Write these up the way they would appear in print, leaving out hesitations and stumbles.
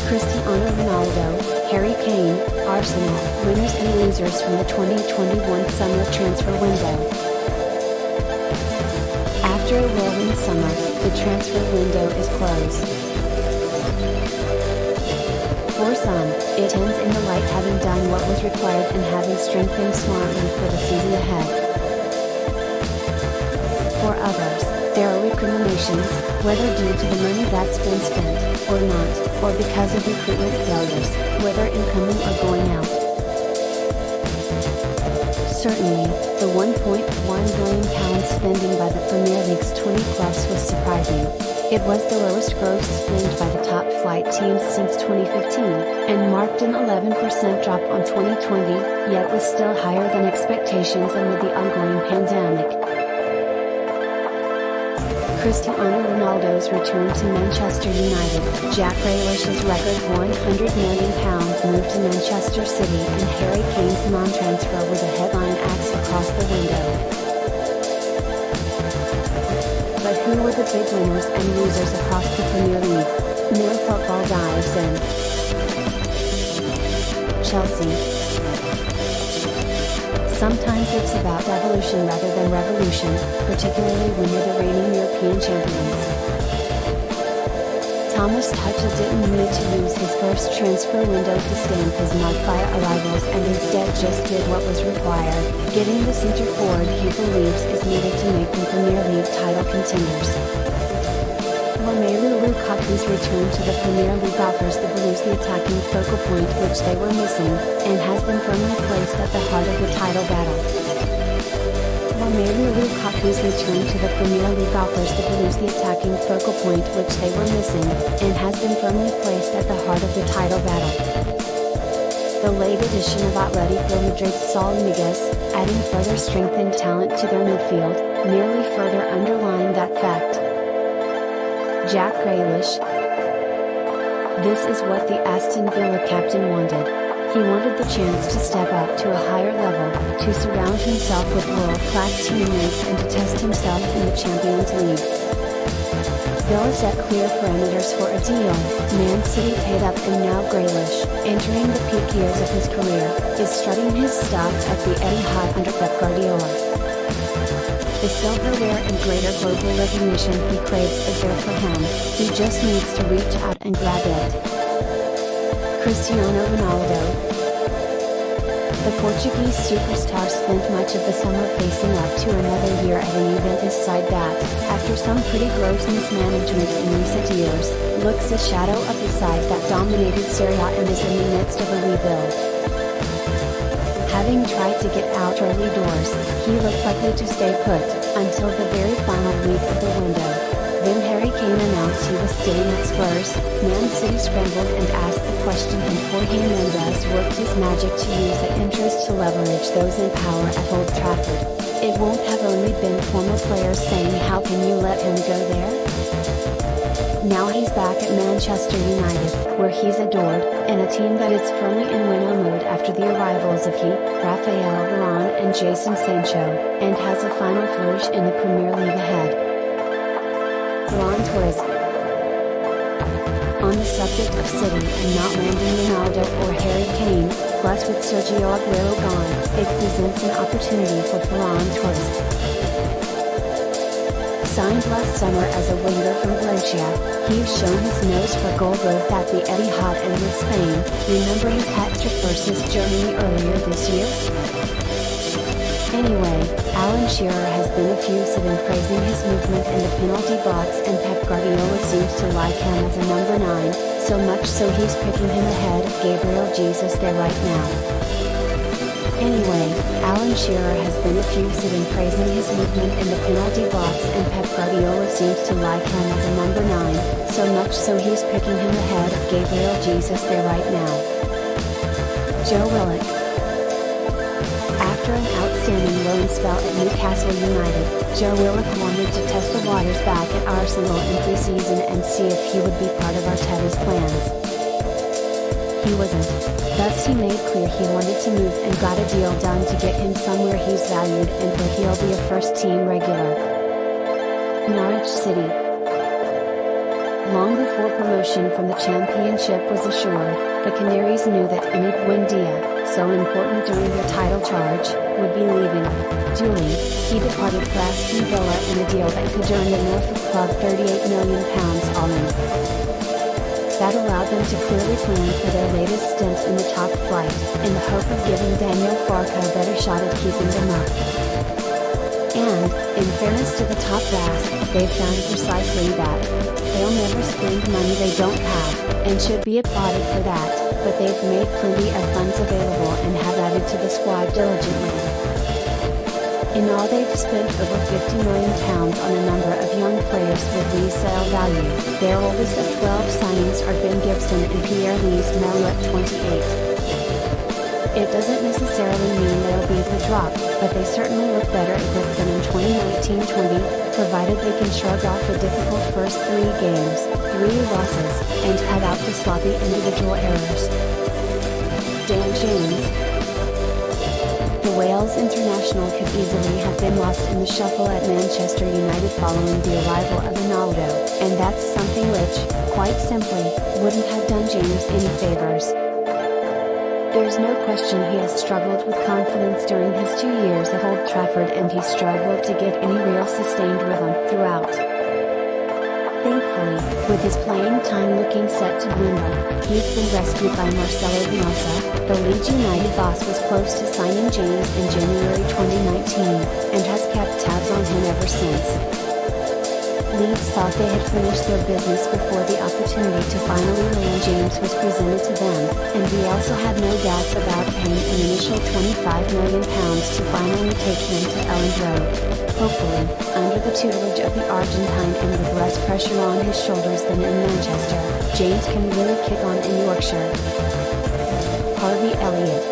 Cristiano Ronaldo, Harry Kane, Arsenal, winners and losers from the 2021 summer transfer window. After a whirlwind summer, the transfer window is closed. For some, it ends in the light having done what was required and having strengthened smartly for the season ahead. For others, there are recriminations, whether due to the money that's been spent, or not, or because of recruitment failures, whether incoming or going out. Certainly, the £1.1 billion spending by the Premier League's 20 clubs was surprising. It was the lowest gross spend by the top flight teams since 2015, and marked an 11% drop on 2020, yet was still higher than expectations amid the ongoing pandemic. Cristiano Ronaldo's return to Manchester United, Jack Grealish's record £100 million move to Manchester City, and Harry Kane's non-transfer were the headline acts across the window. But who were the big winners and losers across the Premier League? More football dives in. Chelsea. Sometimes it's about evolution rather than revolution, particularly when you're the reigning European champions. Thomas Tuchel didn't need to use his first transfer window to stamp his mark by arrivals and instead just did what was required, getting the centre forward he believes is needed to make them Premier League title contenders. Romelu Lukaku's return to the Premier League offers the Blues the attacking focal point which they were missing, and has them firmly placed at the heart of the title battle. Romelu Lukaku's return to the Premier League offers the Blues the attacking focal point which they were missing, and has them firmly placed at the heart of the title battle. The late addition of Atletico Madrid's Saul Niguez, adding further strength and talent to their midfield, merely further underlying that fact. Jack Grealish. This is what the Aston Villa captain wanted. He wanted the chance to step up to a higher level, to surround himself with world-class teammates and to test himself in the Champions League. Villa set clear parameters for a deal. Man City paid up, and now Grealish, entering the peak years of his career, is strutting his stuff at the Etihad under Pep Guardiola. The silverware and greater global recognition he craves is there for him, he just needs to reach out and grab it. Cristiano Ronaldo. The Portuguese superstar spent much of the summer facing up to another year at a Juventus side that, after some pretty gross mismanagement in recent years, looks a shadow of the side that dominated Serie A and is in the midst of a rebuild. Having tried to get out early doors, he looked likely to stay put, until the very final week of the window. Then Harry Kane announced he was staying at Spurs. Man City scrambled and asked the question, and Jorge Mendes worked his magic to use the interest to leverage those in power at Old Trafford. It won't have only been former players saying, "How can you let him go there?" Now he's back at Manchester United, where he's adored, in a team that is firmly in winner mode after the arrivals of Rafael Varane and Jadon Sancho, and has a final flourish in the Premier League ahead. Ferran Torres. On the subject of City and not landing Ronaldo or Harry Kane, plus with Sergio Aguero gone, it presents an opportunity for Ferran Torres. Signed last summer as a winger from Valencia, he's shown his nose for goal both at the Etihad and with Spain. Remember his hat-trick versus Germany earlier this year? Anyway, Alan Shearer has been effusive in praising his movement in the penalty box, and Pep Guardiola seems to like him as a number 9, so much so he's picking him ahead of Gabriel Jesus there right now. Anyway, Alan Shearer has been effusive in praising his movement in the penalty box, and Pep Guardiola seems to like him as a number 9, so much so he's picking him ahead of Gabriel Jesus there right now. Joe Willock. After an outstanding loan spell at Newcastle United, Joe Willock wanted to test the waters back at Arsenal in pre-season and see if he would be part of Arteta's plans. He wasn't. Thus he made clear he wanted to move and got a deal done to get him somewhere he's valued and where he'll be a first-team regular. Norwich City. Long before promotion from the championship was assured, the Canaries knew that Emi Buendia, so important during their title charge, would be leaving. Duly, he departed for Aston Villa in a deal that could earn the Norfolk club £38 million all in. That allowed them to clearly plan for their latest stint in the top flight, in the hope of giving Daniel Farke a better shot at keeping them up. And, in fairness to the top brass, they've done precisely that. They'll never spend money they don't have, and should be applauded for that, but they've made plenty of funds available and have added to the squad diligently. In all they've spent over £50 million on a number of young players with resale value. Their oldest of 12 signings are Ben Gibson and Pierre-Louis Melo at 28. It doesn't necessarily mean they'll beat the drop, but they certainly look better equipped than in 2019-20, provided they can shrug off the difficult first 3 games, 3 losses, and cut out the sloppy individual errors. Dan James. The Wales international could easily have been lost in the shuffle at Manchester United following the arrival of Ronaldo, and that's something which, quite simply, wouldn't have done James any favours. There's no question he has struggled with confidence during his 2 years at Old Trafford, and he struggled to get any real sustained rhythm throughout. Thankfully, with his playing time looking set to dwindle, he's been rescued by Marcelo Bielsa. The Leeds United boss was close to signing James in January 2019, and has kept tabs on him ever since. Leeds thought they had finished their business before the opportunity to finally land James was presented to them, and we also had no doubts about paying an initial £25 million to finally take him to Elland Road. Hopefully, under the tutelage of the Argentine and with less pressure on his shoulders than in Manchester, James can really kick on in Yorkshire. Harvey Elliott.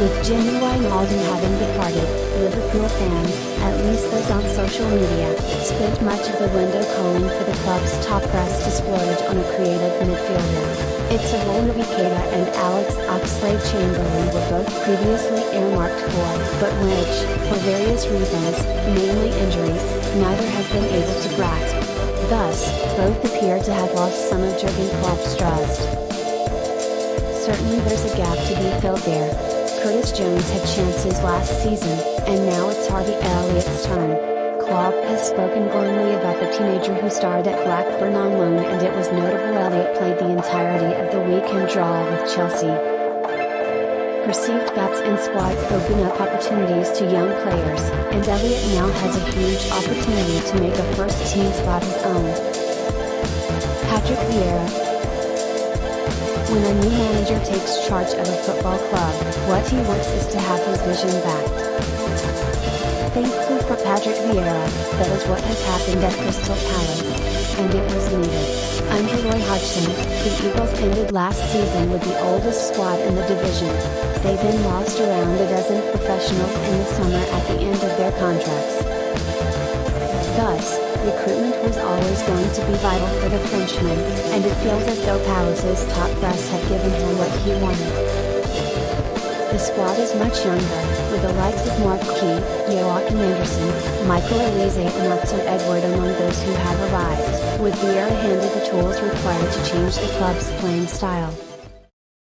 With Jimmy Wijnaldum having departed, Liverpool fans, at least those on social media, spent much of the window calling for the club's top brass to splurge on a creative midfielder. It's a role Naby Keita and Alex Oxlade-Chamberlain were both previously earmarked for, but which, for various reasons, mainly injuries, neither have been able to grasp. Thus, both appear to have lost some of Jurgen Klopp's trust. Certainly there's a gap to be filled there. Curtis Jones had chances last season, and now it's Harvey Elliott's turn. Klopp has spoken glowingly about the teenager who starred at Blackburn on loan, and it was notable Elliott played the entirety of the weekend draw with Chelsea. Perceived gaps in squads open up opportunities to young players, and Elliott now has a huge opportunity to make a first-team spot his own. Patrick Vieira. When a new manager takes charge of a football club, what he wants is to have his vision backed. Thankfully for Patrick Vieira, that is what has happened at Crystal Palace, and it was needed. Under Roy Hodgson, the Eagles ended last season with the oldest squad in the division. They then lost around a dozen professionals in the summer at the end of their contracts. Thus, recruitment was always going to be vital for the Frenchman, and it feels as though Palace's top brass have given him what he wanted. The squad is much younger, with the likes of Mark Key, Joachim Andersen, Michael Elise and Otto Edward among those who have arrived, with Vieira handed the tools required to change the club's playing style.